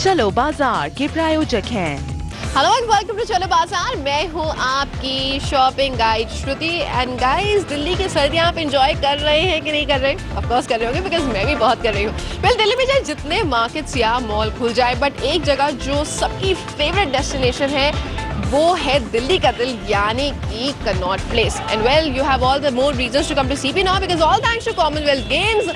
चलो बाजार के प्रायोजक हैं। हेलो एंड वेलकम टू चलो बाजार। मैं हूँ आपकी shopping guide Shruti. And guys, Delhi की सर्दियाँ आप एंजॉय कर रहे हैं कि नहीं कर रहे? ऑफ कोर्स कर रहे होंगे, बिकॉज मैं भी बहुत कर रही हूँ। वेल, दिल्ली में चाहे जितने मार्केट्स या मॉल खुल जाए, बट एक जगह जो सबकी फेवरेट डेस्टिनेशन है वो है दिल्ली का दिल, यानी कि Connaught Place. And well, you have all the more reasons to come to CP now, because all thanks to Commonwealth Games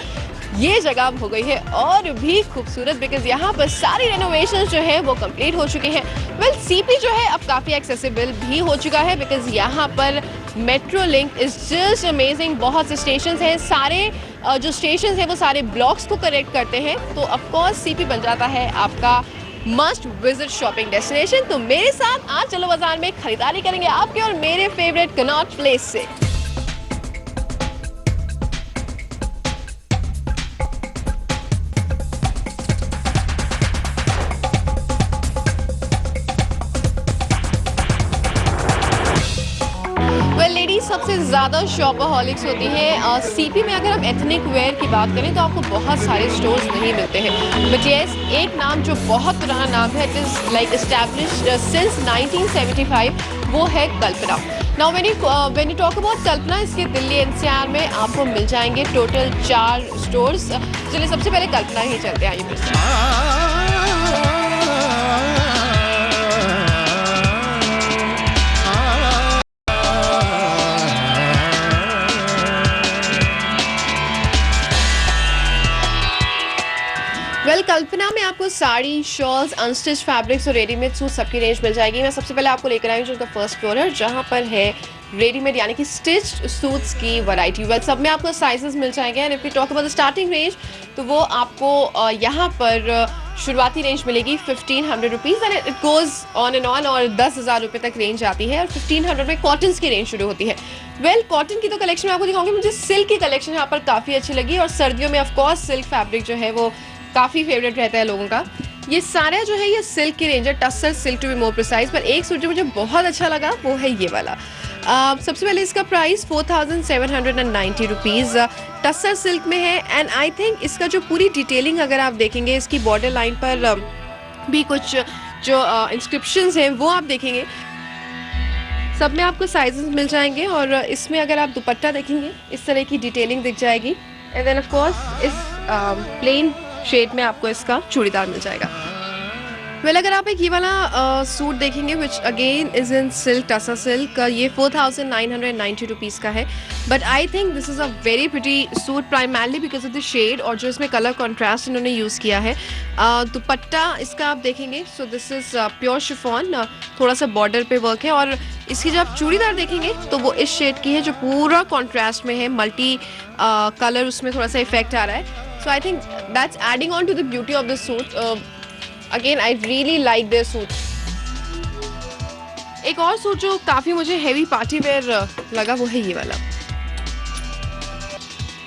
ये जगह हो गई है और भी खूबसूरत, बिकॉज यहाँ पर सारी रेनोवेशंस जो है वो कंप्लीट हो चुके हैं। वेल, सीपी जो है अब काफ़ी एक्सेसिबल भी हो चुका है, बिकॉज यहाँ पर metro link is just amazing. बहुत से स्टेशन हैं, सारे जो स्टेशन हैं वो सारे ब्लॉक्स को कनेक्ट करते हैं, तो ऑफकोर्स सीपी बन जाता है आपका मस्ट विजिट शॉपिंग डेस्टिनेशन। तो मेरे साथ आज चलो बाजार में खरीदारी करेंगे आपके और मेरे फेवरेट कनॉट प्लेस से। सबसे ज़्यादा शॉपaholics होती हैं सीपी में। अगर हम एथनिक वेयर की बात करें तो आपको बहुत सारे स्टोर्स नहीं मिलते हैं, बट येस, एक नाम जो बहुत पुराना नाम है, it is like established since 1975, वो है Kalpana. Now when you talk about Kalpana, इसके दिल्ली एनसीआर में आपको मिल जाएंगे टोटल 4 स्टोर्स। चलिए सबसे पहले कल्पना ही चलते हैं, आइए फिर से। कल्पना में आपको साड़ी, शॉल्स, अनस्टिच फैब्रिक्स और रेडीमेड सूट सबकी रेंज मिल जाएगी। मैं सबसे पहले आपको लेकर आई हूँ जो फर्स्ट फ्लोर है, जहाँ पर है रेडीमेड यानी कि स्टिच्ड सूट्स की वैरायटी। वेल, सब में आपको साइजेस मिल जाएंगे। And if we talk about the starting range, तो वो आपको यहाँ पर शुरुआती रेंज मिलेगी 1500 rupees and it goes on and on, और 10,000 रुपये तक रेंज आती है। और 1500 में कॉटन्स की रेंज शुरू होती है। वेल, कॉटन की तो कलेक्शन मैं आपको दिखाऊंगी। मुझे सिल्क की कलेक्शन यहाँ पर काफ़ी अच्छी लगी, और सर्दियों में ऑफकोर्स सिल्क फैब्रिक जो है वो काफ़ी फेवरेट रहता है लोगों का। ये सारा जो है ये सिल्क की रेंज है, tussar silk to be more precise. पर एक सूट जो मुझे बहुत अच्छा लगा वो है ये वाला। सबसे पहले इसका प्राइस 4790 रुपीज़ टस्सर सिल्क में है। एंड आई थिंक इसका जो पूरी डिटेलिंग अगर आप देखेंगे, इसकी बॉर्डर लाइन पर भी कुछ जो इंस्क्रिप्शंस हैं वो आप देखेंगे। सब में आपको साइजेस मिल जाएंगे, और इसमें अगर आप दुपट्टा देखेंगे इस तरह की डिटेलिंग दिख जाएगी। एंड देन ऑफ कोर्स इस प्लेन शेड में आपको इसका चूड़ीदार मिल जाएगा। वेल, अगर आप एक ये वाला सूट देखेंगे which again is in silk, tussar silk, ये 4990 रुपीज़ का है। But I think this is a very pretty suit, primarily because of the shade और जो इसमें कलर कॉन्ट्रास्ट इन्होंने यूज़ किया है। दुपट्टा इसका आप देखेंगे, so this is pure chiffon, थोड़ा सा बॉर्डर पे वर्क है। और इसकी जब आप चूड़ीदार देखेंगे तो वो इस शेड की है जो पूरा कॉन्ट्रास्ट में है, मल्टी कलर उसमें थोड़ा सा इफेक्ट आ रहा है। So I think that's adding on to the beauty of the suit. Again, I really like their suit. एक और सूट जो काफ़ी मुझे हेवी पार्टी वेयर लगा वो है ये वाला।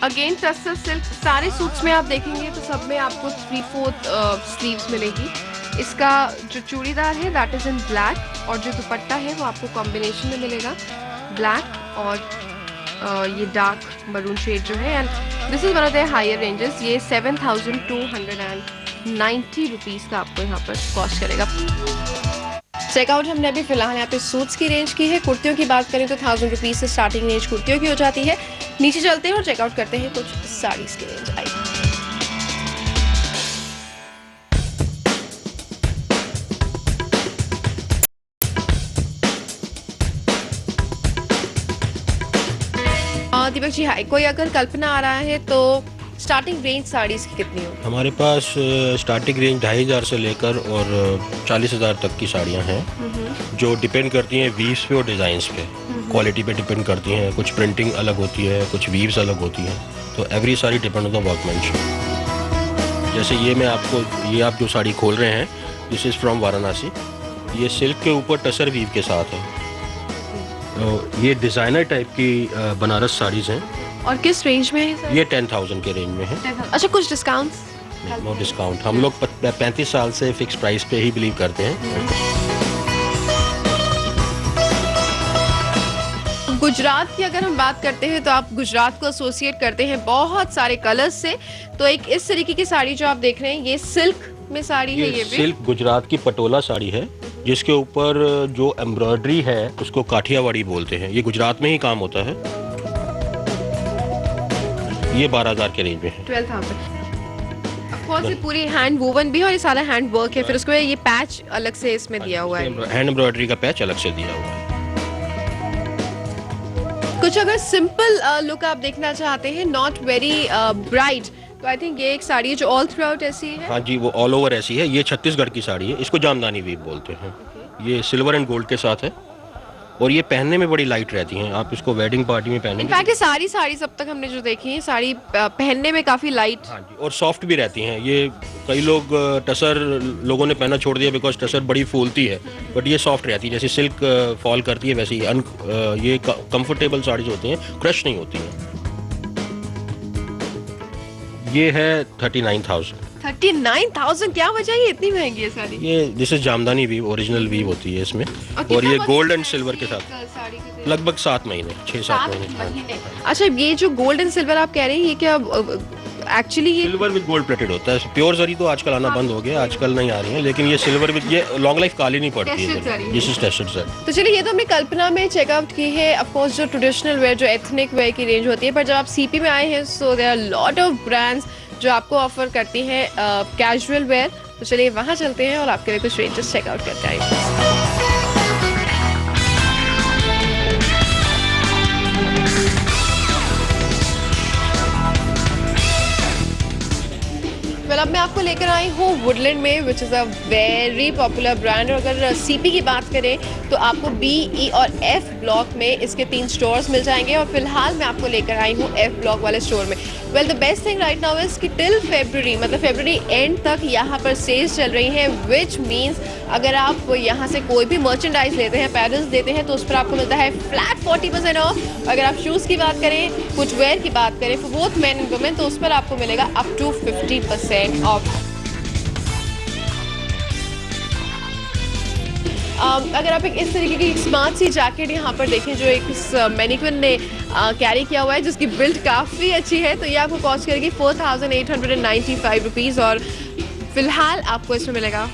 Again tussar silk. सारे सूट्स में आप देखेंगे तो सब में आपको 3/4 स्लीव्स मिलेगी। इसका जो चूड़ीदार है दैट इज़ इन ब्लैक, और जो दुपट्टा है वो आपको कॉम्बिनेशन में मिलेगा, ब्लैक और ये डार्क मरून शेड जो है। And this is one of the higher ranges. ये 7290 रुपीज़ का आपको यहाँ पर कॉस्ट करेगा। चेकआउट हमने अभी फिलहाल यहाँ पे सूट्स की रेंज की है। कुर्तियों की बात करें तो 1000 रुपीज़ से स्टार्टिंग रेंज कुर्तियों की हो जाती है। नीचे चलते हैं और चेकआउट करते हैं कुछ साड़ीज़ की रेंज आई। दीपक जी, हाय, कोई अगर कल्पना आ रहा है तो स्टार्टिंग रेंज साड़ीज़ की कितनी होगी? हमारे पास स्टार्टिंग रेंज 2500 से लेकर और 40,000 तक की साड़ियाँ हैं, जो डिपेंड करती हैं वीव्स पे और डिज़ाइंस पे, क्वालिटी पे डिपेंड करती हैं। कुछ प्रिंटिंग अलग होती है, कुछ वीव्स अलग होती हैं, तो every sari depend on the workmanship. जैसे ये मैं आपको, ये आप जो साड़ी खोल रहे हैं, दिस इज़ फ्रॉम वाराणसी। ये सिल्क के ऊपर टसर वीव के साथ है। तो ये डिज़ाइनर टाइप की बनारस साड़ीज़ हैं। और किस रेंज में है? ये 10,000 के रेंज में है। अच्छा, कुछ डिस्काउंट्स? No discount. हम लोग 35 साल से फिक्स प्राइस पे ही बिलीव करते हैं। गुजरात की अगर हम बात करते हैं तो आप गुजरात को एसोसिएट करते हैं बहुत सारे कलर्स से। तो एक इस तरीके की साड़ी जो आप देख रहे हैं ये सिल्क में साड़ी है ये भी? सिल्क गुजरात की पटोला साड़ी है, जिसके ऊपर जो एम्ब्रॉयडरी है उसको काठियावाड़ी बोलते हैं। ये गुजरात में ही काम होता है। ये 12,000 के रेंज में है। 12,000। ऑफ कोर्स ये पूरी हैंड वोवन भी है और ये सारा हैंड वर्क है। फिर उसके बाद ये पैच अलग से इसमें दिया हुआ है, हैंड एम्ब्रॉयडरी का पैच अलग से दिया हुआ है। कुछ अगर सिंपल लुक आप देखना चाहते हैं, नॉट वेरी ब्राइट, तो आई थिंक ये एक साड़ी है जो ऑल थ्रू आउट ऐसी है। हाँ जी, वो ऑल ओवर ऐसी है। ये छत्तीसगढ़ की साड़ी है, इसको जामदानी वीव बोलते हैं। ये सिल्वर एंड गोल्ड के साथ है और ये पहनने में बड़ी लाइट रहती हैं। आप इसको वेडिंग पार्टी में पहनेंगे। इनफैक्ट ये सारी साड़ी अब तक हमने जो देखी है, साड़ी पहनने में काफी लाइट। हाँ जी, और सॉफ्ट भी रहती हैं। ये कई लोग टसर लोगों ने पहना छोड़ दिया बिकॉज टसर बड़ी फूलती है, बट ये सॉफ्ट रहती है। जैसे सिल्क फॉल करती है वैसे ही ये कंफर्टेबल साड़ी जो होती हैं क्रश नहीं होती हैं। ये है 39,000। 39,000? क्या वजह है ये इतनी महंगी है साड़ी? ये this is jamdani weave, original weave होती है इसमें। और ये गोल्ड एंड सिल्वर के साथ लगभग 7 महीने, 6-7 महीने। अच्छा, ये जो गोल्ड एंड सिल्वर आप कह रहे हैं, ये क्या एक्चुअली ये सिल्वर विद गोल्ड प्लेटेड होता है। प्योर जरी तो आजकल आना बंद हो गया, आजकल नहीं आ रही है, लेकिन ये सिल्वर विद, ये लॉन्ग लाइफ काली नहीं पड़ती है। दिस इज टेस्टेड जरी। तो चलिए, ये तो हमने कल्पना में चेकआउट की है। ऑफ कोर्स जो ट्रेडिशनल वेयर, जो एथनिक वेयर की रेंज होती है, पर जब आप सीपी में आए हैं, so there are lot of brands जो आपको ऑफर करती हैं कैजुअल वेयर। तो चलिए वहाँ चलते हैं और आपके लिए कुछ रेंजेस चेकआउट करते हैं। अब मैं आपको लेकर आई हूँ वुडलैंड में, which is a very popular brand. और अगर सीपी की बात करें तो आपको बी, ई और एफ ब्लॉक में इसके 3 स्टोर्स मिल जाएंगे। और फिलहाल मैं आपको लेकर आई हूँ एफ ब्लॉक वाले स्टोर में। Well, the best thing right now is कि टिल फेब्रुवरी, मतलब फेब्रुवरी एंड तक यहाँ पर सेल्स चल रही हैं, विच मीन्स अगर आप यहाँ से कोई भी मर्चेंडाइज लेते हैं, पैरल्स देते हैं, तो उस पर आपको मिलता है फ्लैट 40% ऑफ। अगर आप शूज़ की बात करें, फुटवेयर की बात करें for both men and women, तो उस पर आपको मिलेगा अप टू 50% ऑफ। अगर आप एक इस तरीके की स्मार्ट सी जैकेट यहाँ पर देखें जो एक मैनिक्विन ने कैरी किया हुआ है, जिसकी बिल्ड काफ़ी अच्छी है, तो ये आपको कॉस्ट करेगी 4,895 रुपीज़। और फिलहाल आपको इसमें मिलेगा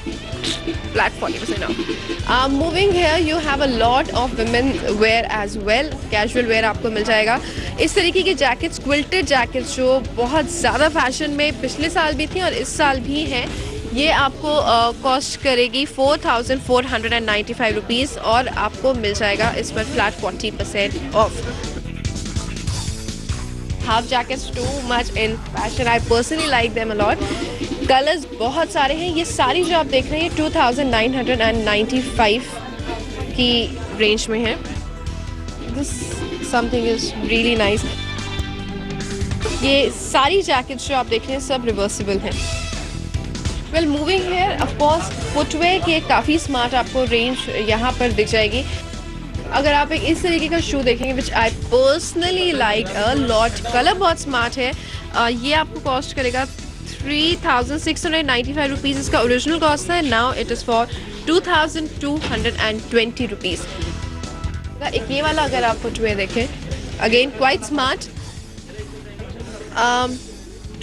flat 40% off. Moving here you have a lot of women wear as well. Casual wear आपको मिल जाएगा। इस तरीके की जैकेट्स, क्विल्टेड जैकेट्स जो बहुत ज़्यादा फैशन में पिछले साल भी थी और इस साल भी हैं, ये आपको कॉस्ट करेगी 4,495 रुपीज़ और आपको मिल जाएगा इस पर flat 40% of. Half jackets too much in fashion, I personally like them a lot. Colours बहुत सारे हैं। ये सारी जो आप देख रहे हैं 2,995 की रेंज में है। This something is really nice. ये सारी जैकेट्स जो आप देख रहे हैं सब रिवर्सिबल हैं। Well, moving hair, of course footwear की एक काफ़ी स्मार्ट आपको रेंज यहाँ पर दिख जाएगी। अगर आप एक इस तरीके का शू देखेंगे, which I personally like a lot, colour बहुत स्मार्ट है, ये आपको कॉस्ट करेगा 3,695 रुपीज़। इसका ओरिजिनल कॉस्ट है, now it is for 2,220 rupees. एक ये वाला अगर आप फुटवेयर देखें, अगेन क्वाइट स्मार्ट,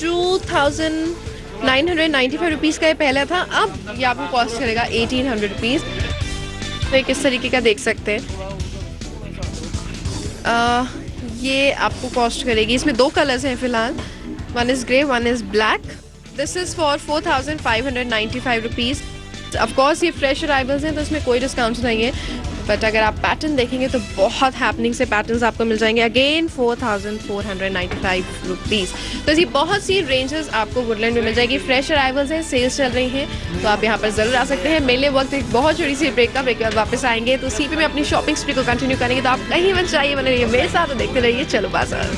2,995 रुपीज़ का ये पहला था, अब ये आपको कॉस्ट करेगा 1,800 रुपीज़। तो किस तरीके का देख सकते हैं, ये आपको कॉस्ट करेगी, इसमें 2 कलर्स हैं फिलहाल, one is grey, one is black. This is for 4,595 rupees. Of course ये फ्रेश अराइवल्स हैं तो इसमें कोई डिस्काउंट नहीं है, बट अगर आप पैटर्न देखेंगे तो बहुत हैपनिंग से पैटर्न्स आपको मिल जाएंगे। Again 4,495 rupees. तो ऐसी बहुत सी रेंजेस आपको वुडलैंड में मिल जाएगी। फ्रेश अराइवल्स हैं, सेल्स चल रही हैं, तो आप यहाँ पर ज़रूर आ सकते हैं। मेले वक्त एक बहुत छोटी सी ब्रेक के बाद वापस आएंगे, तो सीपी में अपनी शॉपिंग स्प्री को कंटिन्यू करेंगे। तो आप कहीं मत जाइए, बने रहिए मेरे साथ, देखते रहिए चलो बाजार।